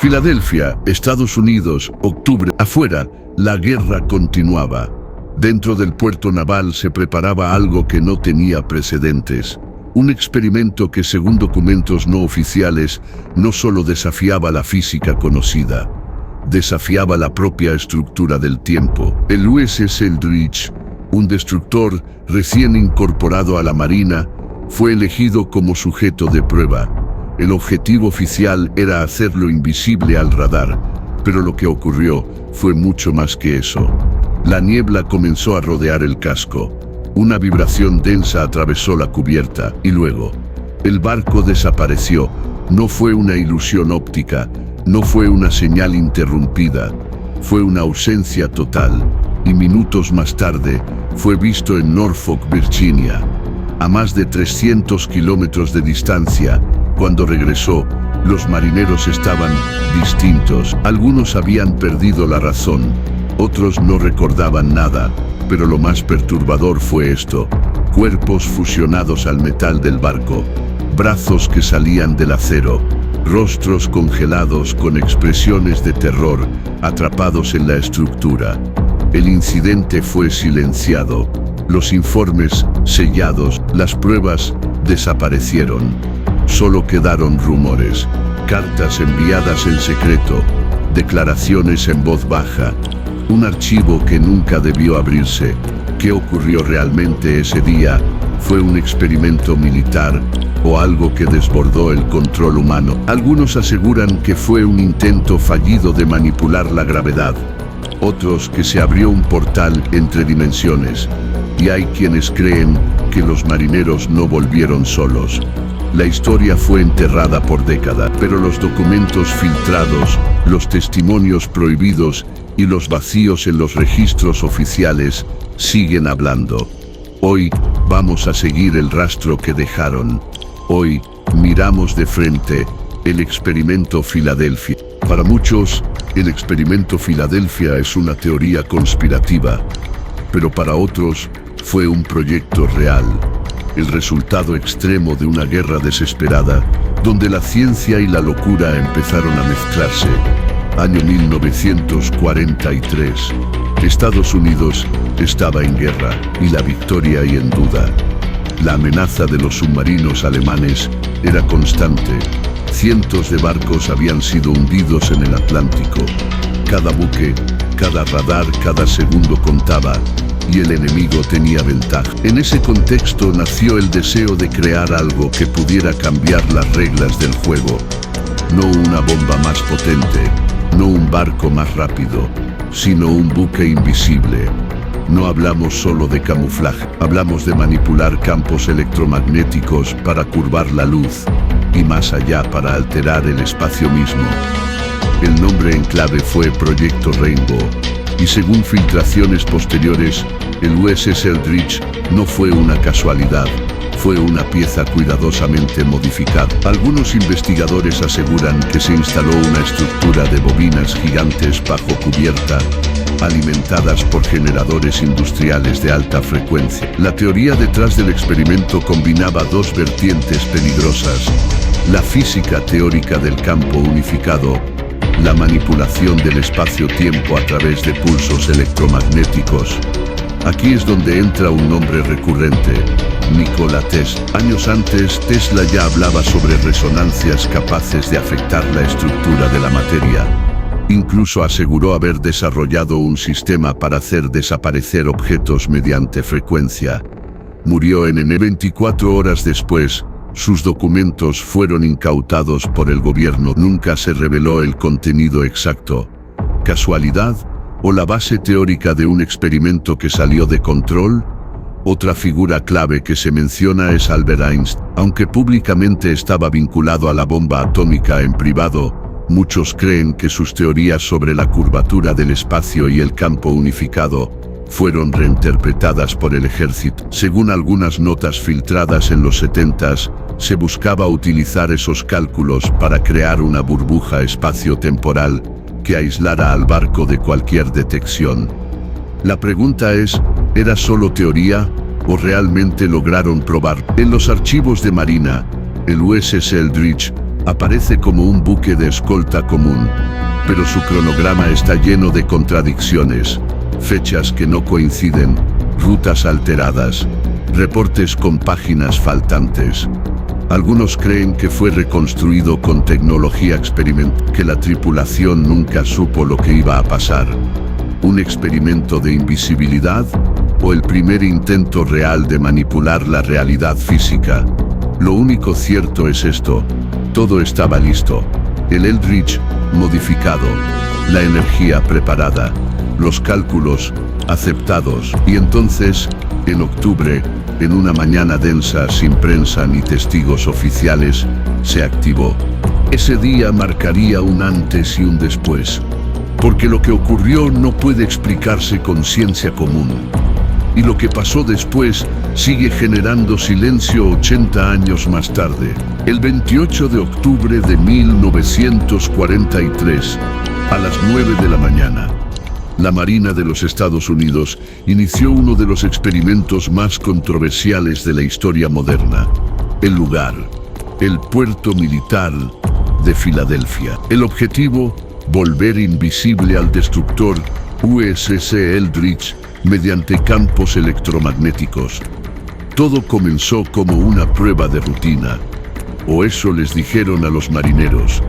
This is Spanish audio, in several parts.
Filadelfia, Estados Unidos, octubre. Afuera, la guerra continuaba. Dentro del puerto naval se preparaba algo que no tenía precedentes. Un experimento que, según documentos no oficiales, no solo desafiaba la física conocida, desafiaba la propia estructura del tiempo. El USS Eldridge, un destructor recién incorporado a la Marina, fue elegido como sujeto de prueba. El objetivo oficial era hacerlo invisible al radar, pero lo que ocurrió fue mucho más que eso. La niebla comenzó a rodear el casco. Una vibración densa atravesó la cubierta y luego, el barco desapareció. No fue una ilusión óptica, no fue una señal interrumpida, fue una ausencia total. Y minutos más tarde, fue visto en Norfolk, Virginia. A más de 300 kilómetros de distancia, cuando regresó, los marineros estaban distintos. Algunos habían perdido la razón, otros no recordaban nada, pero lo más perturbador fue esto: cuerpos fusionados al metal del barco, brazos que salían del acero, rostros congelados con expresiones de terror, atrapados en la estructura. El incidente fue silenciado, los informes sellados, las pruebas desaparecieron. Solo quedaron rumores, cartas enviadas en secreto, declaraciones en voz baja, un archivo que nunca debió abrirse. ¿Qué ocurrió realmente ese día? ¿Fue un experimento militar o algo que desbordó el control humano? Algunos aseguran que fue un intento fallido de manipular la gravedad, otros que se abrió un portal entre dimensiones, y hay quienes creen que los marineros no volvieron solos. La historia fue enterrada por décadas, pero los documentos filtrados, los testimonios prohibidos y los vacíos en los registros oficiales siguen hablando. Hoy vamos a seguir el rastro que dejaron. Hoy miramos de frente el experimento Filadelfia. Para muchos, el experimento Filadelfia es una teoría conspirativa, pero para otros fue un proyecto real. El resultado extremo de una guerra desesperada, donde la ciencia y la locura empezaron a mezclarse. Año 1943. Estados Unidos estaba en guerra y la victoria y en duda. La amenaza de los submarinos alemanes era constante. Cientos de barcos habían sido hundidos en el Atlántico. Cada buque, cada radar, cada segundo contaba, y el enemigo tenía ventaja. En ese contexto nació el deseo de crear algo que pudiera cambiar las reglas del juego. No una bomba más potente, no un barco más rápido, sino un buque invisible. No hablamos solo de camuflaje, hablamos de manipular campos electromagnéticos para curvar la luz, y más allá para alterar el espacio mismo. El nombre en clave fue Proyecto Rainbow, y según filtraciones posteriores, el USS Eldridge no fue una casualidad, fue una pieza cuidadosamente modificada. Algunos investigadores aseguran que se instaló una estructura de bobinas gigantes bajo cubierta, alimentadas por generadores industriales de alta frecuencia. La teoría detrás del experimento combinaba dos vertientes peligrosas: la física teórica del campo unificado, la manipulación del espacio-tiempo a través de pulsos electromagnéticos. Aquí es donde entra un nombre recurrente: Nikola Tesla. Años antes, Tesla ya hablaba sobre resonancias capaces de afectar la estructura de la materia. Incluso aseguró haber desarrollado un sistema para hacer desaparecer objetos mediante frecuencia. Murió en enero. 24 horas después, sus documentos fueron incautados por el gobierno. Nunca se reveló el contenido exacto. ¿Casualidad? ¿O la base teórica de un experimento que salió de control? Otra figura clave que se menciona es Albert Einstein. Aunque públicamente estaba vinculado a la bomba atómica, en privado, muchos creen que sus teorías sobre la curvatura del espacio y el campo unificado fueron reinterpretadas por el ejército. Según algunas notas filtradas en los 70s, se buscaba utilizar esos cálculos para crear una burbuja espacio-temporal que aislara al barco de cualquier detección. La pregunta es, ¿era solo teoría o realmente lograron probar? En los archivos de Marina, el USS Eldridge Aparece como un buque de escolta común, pero su cronograma está lleno de contradicciones, fechas que no coinciden, rutas alteradas, reportes con páginas faltantes. Algunos creen que fue reconstruido con tecnología experimental, que la tripulación nunca supo lo que iba a pasar. ¿Un experimento de invisibilidad o el primer intento real de manipular la realidad física? Lo único cierto es esto: todo estaba listo. El Eldridge modificado, la energía preparada, los cálculos aceptados. Y entonces, en octubre, en una mañana densa sin prensa ni testigos oficiales, se activó. Ese día marcaría un antes y un después, porque lo que ocurrió no puede explicarse con ciencia común. Y lo que pasó después sigue generando silencio 80 años más tarde. El 28 de octubre de 1943, a las 9 de la mañana, la Marina de los Estados Unidos inició uno de los experimentos más controversiales de la historia moderna. El lugar, el puerto militar de Filadelfia. El objetivo: volver invisible al destructor USS Eldridge mediante campos electromagnéticos. Todo comenzó como una prueba de rutina, o eso les dijeron a los marineros.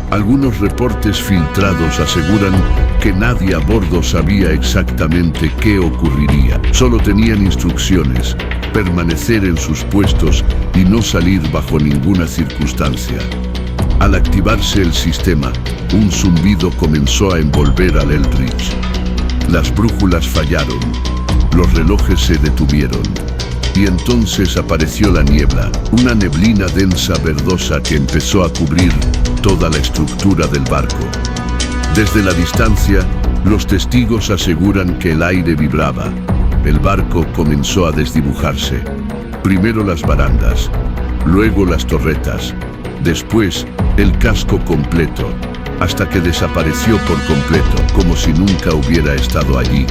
Algunos reportes filtrados aseguran que nadie a bordo sabía exactamente qué ocurriría. Solo tenían instrucciones: permanecer en sus puestos y no salir bajo ninguna circunstancia. Al activarse el sistema, un zumbido comenzó a envolver al Eldridge. Las brújulas fallaron, los relojes se detuvieron, y entonces apareció la niebla, una neblina densa verdosa que empezó a cubrir toda la estructura del barco. Desde la distancia, los testigos aseguran que el aire vibraba. El barco comenzó a desdibujarse. Primero las barandas, luego las torretas, después el casco completo, hasta que desapareció por completo, como si nunca hubiera estado allí.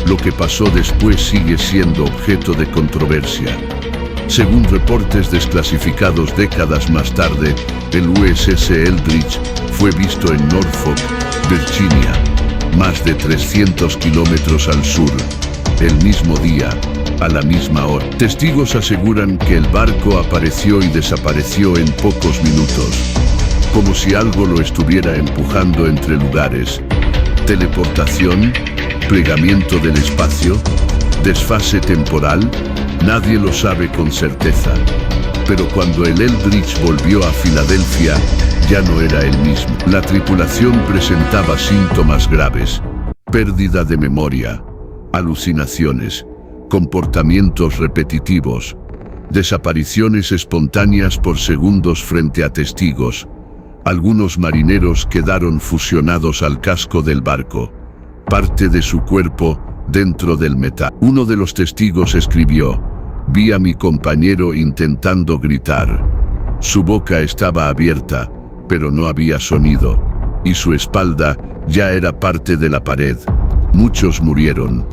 Lo que pasó después sigue siendo objeto de controversia. Según reportes desclasificados décadas más tarde, el USS Eldridge fue visto en Norfolk, Virginia, más de 300 kilómetros al sur, el mismo día, a la misma hora. Testigos aseguran que el barco apareció y desapareció en pocos minutos, como si algo lo estuviera empujando entre lugares. Teleportación, plegamiento del espacio, desfase temporal, nadie lo sabe con certeza. Pero cuando el Eldridge volvió a Filadelfia, ya no era el mismo. La tripulación presentaba síntomas graves: pérdida de memoria, alucinaciones, comportamientos repetitivos, desapariciones espontáneas por segundos frente a testigos. Algunos marineros quedaron fusionados al casco del barco, parte de su cuerpo dentro del metal. Uno de los testigos escribió: vi a mi compañero intentando gritar. Su boca estaba abierta, pero no había sonido, y su espalda ya era parte de la pared. Muchos murieron.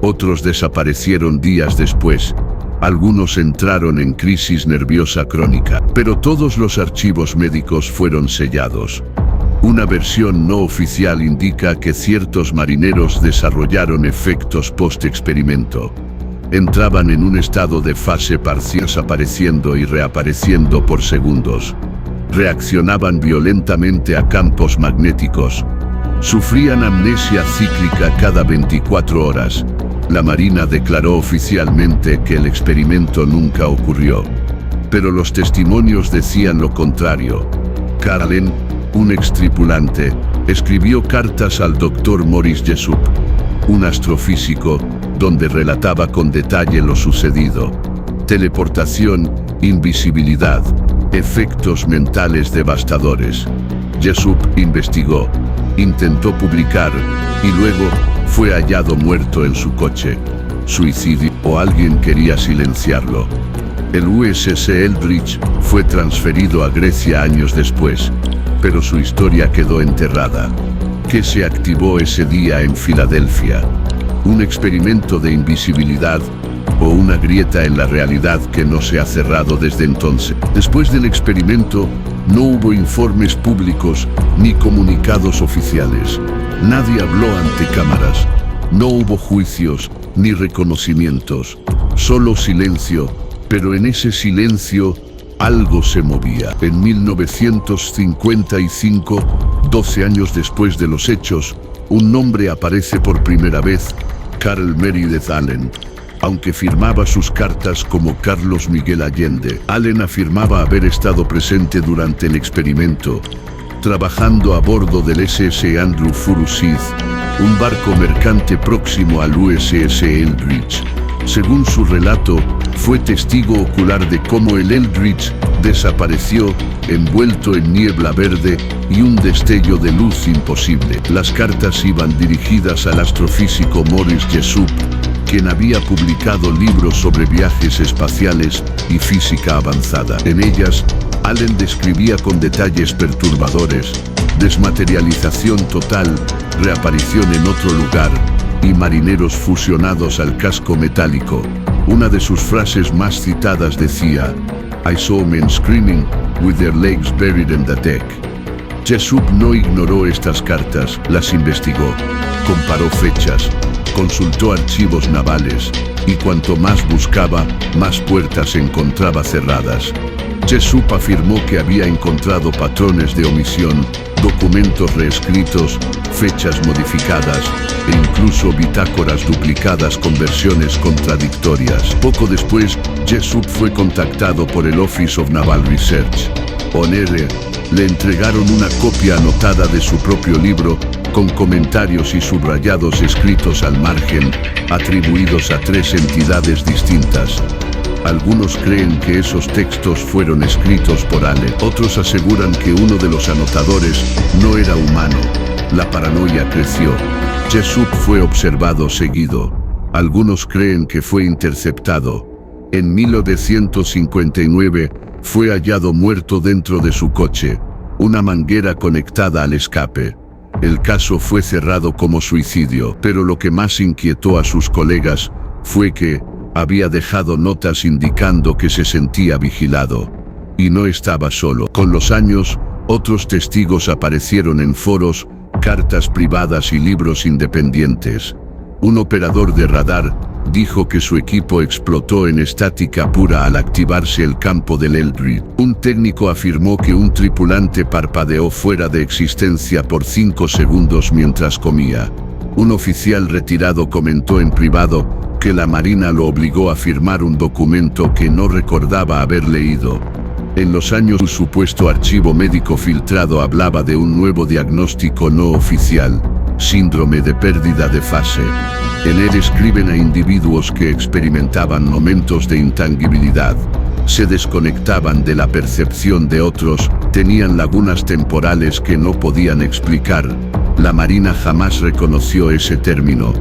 Otros desaparecieron días después. Algunos entraron en crisis nerviosa crónica, pero todos los archivos médicos fueron sellados. Una versión no oficial indica que ciertos marineros desarrollaron efectos post-experimento. Entraban en un estado de fase parcial, desapareciendo y reapareciendo por segundos. Reaccionaban violentamente a campos magnéticos. Sufrían amnesia cíclica cada 24 horas. La Marina declaró oficialmente que el experimento nunca ocurrió, pero los testimonios decían lo contrario. Carlin, un extripulante, escribió cartas al Dr. Morris Jessup, un astrofísico, donde relataba con detalle lo sucedido. Teleportación, invisibilidad, efectos mentales devastadores. Jessup investigó, intentó publicar, y luego fue hallado muerto en su coche. Suicidio, o alguien quería silenciarlo. El USS Eldridge fue transferido a Grecia años después, pero su historia quedó enterrada. ¿Qué se activó ese día en Filadelfia? ¿Un experimento de invisibilidad o una grieta en la realidad que no se ha cerrado desde entonces? Después del experimento, No hubo informes públicos ni comunicados oficiales. Nadie habló ante cámaras. No hubo juicios ni reconocimientos. Solo silencio, pero en ese silencio algo se movía. En 1955, 12 años después de los hechos, un nombre aparece por primera vez: Carl Meredith Allen. Aunque firmaba sus cartas como Carlos Miguel Allende, Allen afirmaba haber estado presente durante el experimento, trabajando a bordo del SS Andrew Forsyth, un barco mercante próximo al USS Eldridge. Según su relato, fue testigo ocular de cómo el Eldridge desapareció envuelto en niebla verde y un destello de luz imposible. Las cartas iban dirigidas al astrofísico Maurice Jessup, quien había publicado libros sobre viajes espaciales y física avanzada. En ellas, Allen describía con detalles perturbadores: desmaterialización total, reaparición en otro lugar y marineros fusionados al casco metálico. Una de sus frases más citadas decía: "I saw men screaming with their legs buried in the deck". Jessup no ignoró estas cartas, las investigó, comparó fechas, consultó archivos navales, y cuanto más buscaba, más puertas encontraba cerradas. Jessup afirmó que había encontrado patrones de omisión, documentos reescritos, fechas modificadas e incluso bitácoras duplicadas con versiones contradictorias. Poco después, Jessup fue contactado por el Office of Naval Research, ONR. Le entregaron una copia anotada de su propio libro, con comentarios y subrayados escritos al margen, atribuidos a 3 entidades distintas. Algunos creen que esos textos fueron escritos por Allen. Otros aseguran que uno de los anotadores no era humano. La paranoia creció. Jessup fue observado seguido. Algunos creen que fue interceptado. En 1959, fue hallado muerto dentro de su coche, una manguera conectada al escape. El caso fue cerrado como suicidio, pero lo que más inquietó a sus colegas fue que había dejado notas indicando que se sentía vigilado. Y no estaba solo. Con los años, otros testigos aparecieron en foros, cartas privadas y libros independientes. Un operador de radar dijo que su equipo explotó en estática pura al activarse el campo del Eldridge. Un técnico afirmó que un tripulante parpadeó fuera de existencia por 5 segundos mientras comía. Un oficial retirado comentó en privado que la Marina lo obligó a firmar un documento que no recordaba haber leído. En los años, un supuesto archivo médico filtrado hablaba de un nuevo diagnóstico no oficial: síndrome de pérdida de fase. En él describen a individuos que experimentaban momentos de intangibilidad, se desconectaban de la percepción de otros, tenían lagunas temporales que no podían explicar. La Marina jamás reconoció ese término,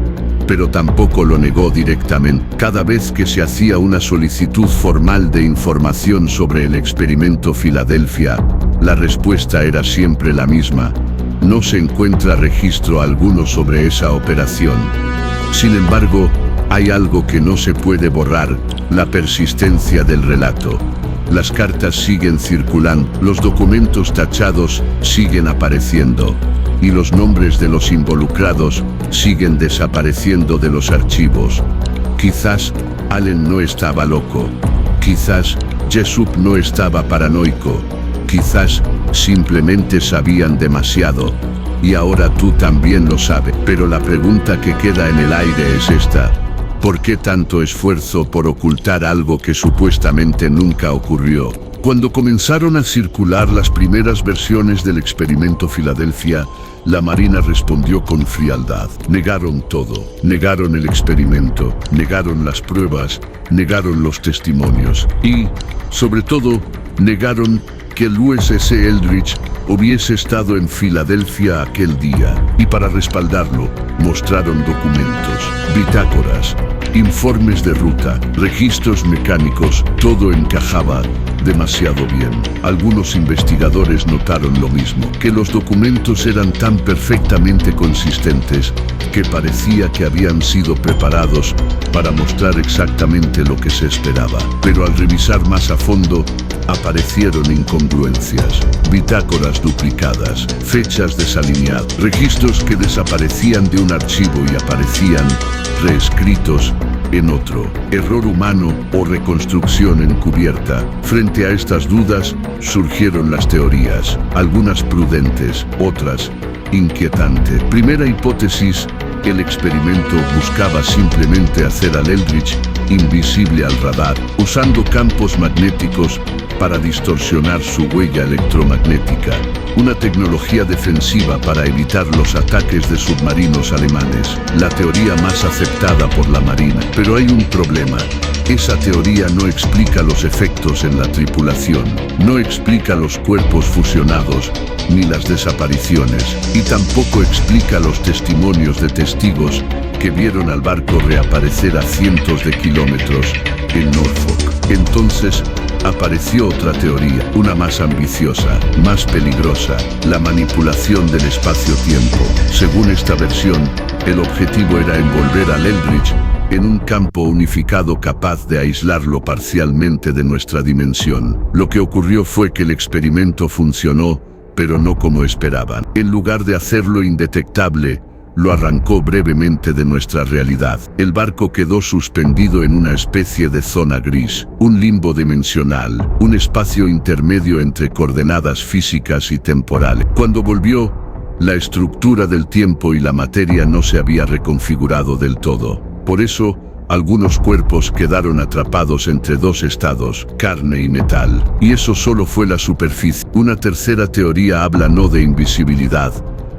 pero tampoco lo negó directamente. Cada vez que se hacía una solicitud formal de información sobre el experimento Filadelfia, la respuesta era siempre la misma: no se encuentra registro alguno sobre esa operación. Sin embargo, hay algo que no se puede borrar: la persistencia del relato. Las cartas siguen circulando, los documentos tachados siguen apareciendo, y los nombres de los involucrados siguen desapareciendo de los archivos. Quizás Allen no estaba loco. Quizás Jessup no estaba paranoico. Quizás simplemente sabían demasiado. Y ahora tú también lo sabes. Pero la pregunta que queda en el aire es esta: ¿por qué tanto esfuerzo por ocultar algo que supuestamente nunca ocurrió? Cuando comenzaron a circular las primeras versiones del experimento Filadelfia, la Marina respondió con frialdad. Negaron todo. Negaron el experimento, negaron las pruebas, negaron los testimonios y, sobre todo, negaron que el USS Eldridge hubiese estado en Filadelfia aquel día. Y para respaldarlo, mostraron documentos, bitácoras, informes de ruta, registros mecánicos. Todo encajaba demasiado bien. Algunos investigadores notaron lo mismo, que los documentos eran tan perfectamente consistentes que parecía que habían sido preparados para mostrar exactamente lo que se esperaba. Pero al revisar más a fondo, aparecieron incongruencias, bitácoras duplicadas, fechas desalineadas, registros que desaparecían de un archivo y aparecían reescritos en otro, error humano o reconstrucción encubierta. Frente a estas dudas surgieron las teorías, algunas prudentes, otras inquietantes. Primera hipótesis: el experimento buscaba simplemente hacer al Eldritch invisible al radar, usando campos magnéticos para distorsionar su huella electromagnética, una tecnología defensiva para evitar los ataques de submarinos alemanes, la teoría más aceptada por la Marina. Pero hay un problema. Esa teoría no explica los efectos en la tripulación, no explica los cuerpos fusionados, ni las desapariciones, y tampoco explica los testimonios de testigos que vieron al barco reaparecer a cientos de kilómetros en Norfolk. Entonces, apareció otra teoría, una más ambiciosa, más peligrosa: la manipulación del espacio-tiempo. Según esta versión, el objetivo era envolver al Eldritch en un campo unificado capaz de aislarlo parcialmente de nuestra dimensión. Lo que ocurrió fue que el experimento funcionó, pero no como esperaban. En lugar de hacerlo indetectable, lo arrancó brevemente de nuestra realidad. El barco quedó suspendido en una especie de zona gris, un limbo dimensional, un espacio intermedio entre coordenadas físicas y temporales. Cuando volvió, la estructura del tiempo y la materia no se había reconfigurado del todo. Por eso, algunos cuerpos quedaron atrapados entre dos estados, carne y metal. Y eso solo fue la superficie. Una tercera teoría habla no de invisibilidad,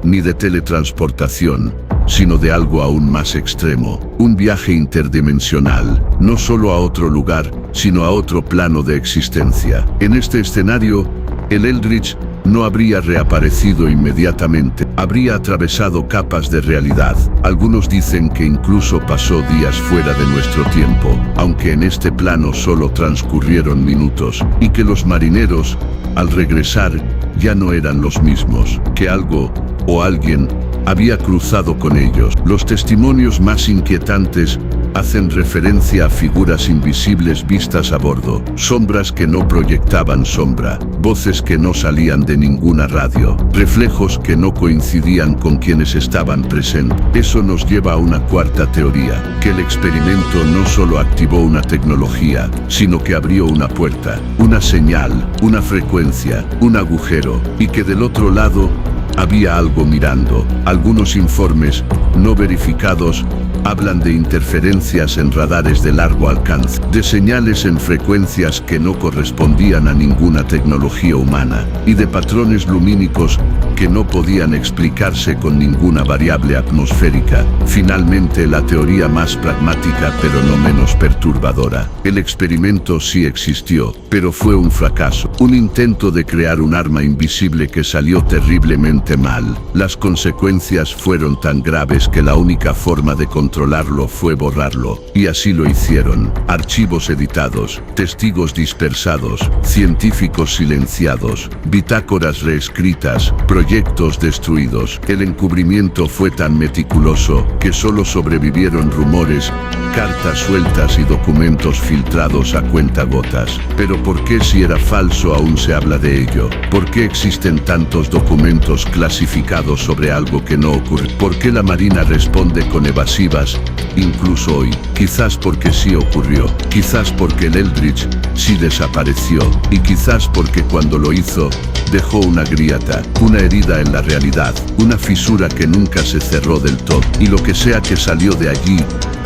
ni de teletransportación, sino de algo aún más extremo, un viaje interdimensional, no solo a otro lugar, sino a otro plano de existencia. En este escenario, el Eldritch no habría reaparecido inmediatamente, habría atravesado capas de realidad. Algunos dicen que incluso pasó días fuera de nuestro tiempo, aunque en este plano solo transcurrieron minutos, y que los marineros, al regresar, ya no eran los mismos, que algo o alguien había cruzado con ellos. Los testimonios más inquietantes hacen referencia a figuras invisibles vistas a bordo, sombras que no proyectaban sombra, voces que no salían de ninguna radio, reflejos que no coincidían con quienes estaban presentes. Eso nos lleva a una cuarta teoría, que el experimento no solo activó una tecnología, sino que abrió una puerta, una señal, una frecuencia, un agujero, y que del otro lado había algo mirando. Algunos informes, no verificados, hablan de interferencias en radares de largo alcance, de señales en frecuencias que no correspondían a ninguna tecnología humana, y de patrones lumínicos que no podían explicarse con ninguna variable atmosférica. Finalmente, la teoría más pragmática pero no menos perturbadora. El experimento sí existió, pero fue un fracaso, un intento de crear un arma invisible que salió terriblemente mal. Las consecuencias fueron tan graves que la única forma de controlarlo fue borrarlo, y así lo hicieron. Archivos editados, testigos dispersados, científicos silenciados, bitácoras reescritas, proyectos destruidos. El encubrimiento fue tan meticuloso que solo sobrevivieron rumores, cartas sueltas y documentos filtrados a cuentagotas. Pero ¿por qué, si era falso, aún se habla de ello? ¿Por qué existen tantos documentos clasificados sobre algo que no ocurre? ¿Por qué la Marina responde con evasivas, incluso hoy? Quizás porque sí ocurrió, quizás porque el Eldritch sí desapareció, y quizás porque cuando lo hizo, dejó una grieta, una herida en la realidad, una fisura que nunca se cerró del todo, y lo que sea que salió de allí,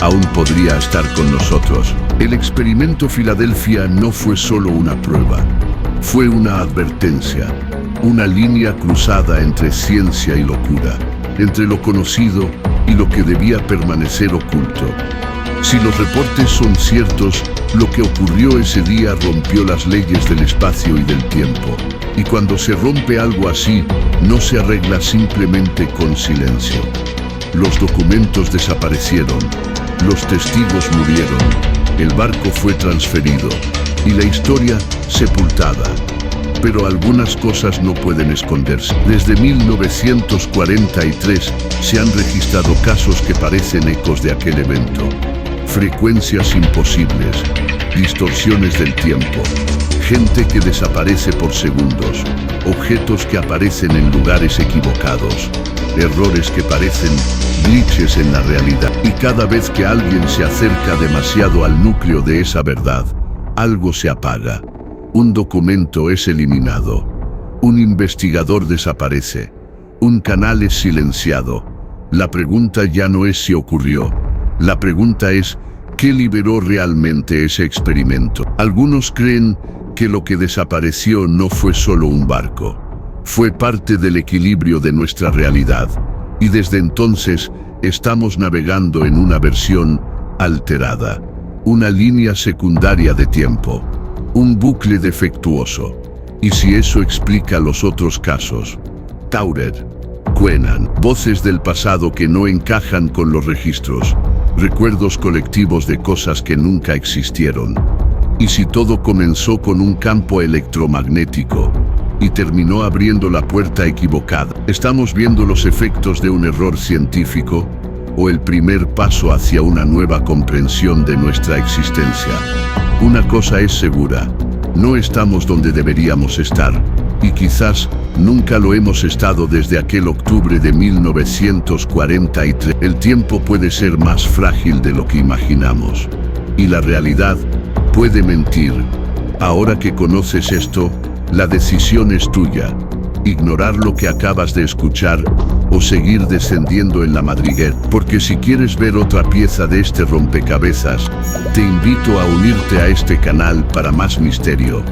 aún podría estar con nosotros. El experimento Filadelfia no fue solo una prueba, fue una advertencia, una línea cruzada entre ciencia y locura, entre lo conocido y lo que debía permanecer oculto. Si los reportes son ciertos, lo que ocurrió ese día rompió las leyes del espacio y del tiempo. Y cuando se rompe algo así, no se arregla simplemente con silencio. Los documentos desaparecieron, los testigos murieron, el barco fue transferido y la historia sepultada. Pero algunas cosas no pueden esconderse. Desde 1943 se han registrado casos que parecen ecos de aquel evento. Frecuencias imposibles, distorsiones del tiempo, gente que desaparece por segundos, objetos que aparecen en lugares equivocados, errores que parecen glitches en la realidad. Y cada vez que alguien se acerca demasiado al núcleo de esa verdad, algo se apaga. Un documento es eliminado. Un investigador desaparece. Un canal es silenciado. La pregunta ya no es si ocurrió. La pregunta es, ¿qué liberó realmente ese experimento? Algunos creen que lo que desapareció no fue solo un barco. Fue parte del equilibrio de nuestra realidad. Y desde entonces, estamos navegando en una versión alterada. Una línea secundaria de tiempo. Un bucle defectuoso. ¿Y si eso explica los otros casos? Tauret, Quenan, voces del pasado que no encajan con los registros, recuerdos colectivos de cosas que nunca existieron. ¿Y si todo comenzó con un campo electromagnético y terminó abriendo la puerta equivocada? ¿Estamos viendo los efectos de un error científico o el primer paso hacia una nueva comprensión de nuestra existencia? Una cosa es segura, no estamos donde deberíamos estar, y quizás nunca lo hemos estado desde aquel octubre de 1943. El tiempo puede ser más frágil de lo que imaginamos, y la realidad puede mentir. Ahora que conoces esto, la decisión es tuya. Ignorar lo que acabas de escuchar o seguir descendiendo en la madriguera. Porque si quieres ver otra pieza de este rompecabezas, te invito a unirte a este canal para más misterio.